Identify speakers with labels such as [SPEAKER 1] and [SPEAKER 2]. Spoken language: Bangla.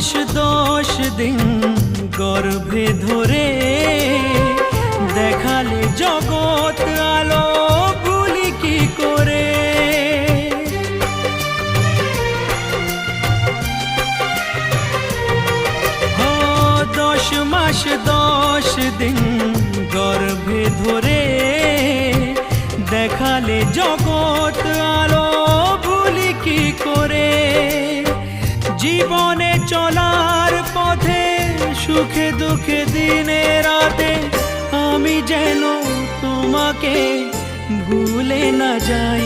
[SPEAKER 1] মাস 10 দিন গর্ভে ধরে দেখালে জগৎ আলো ভুলি কি করে। 10 মাস 10 দিন গর্ভে ধরে দেখালে জগৎ আলো ভুলি কি করে। জীবনে চলার পথে সুখে দুঃখে দিনে রাতে আমি যেন তোমাকে ভুলে না যাই।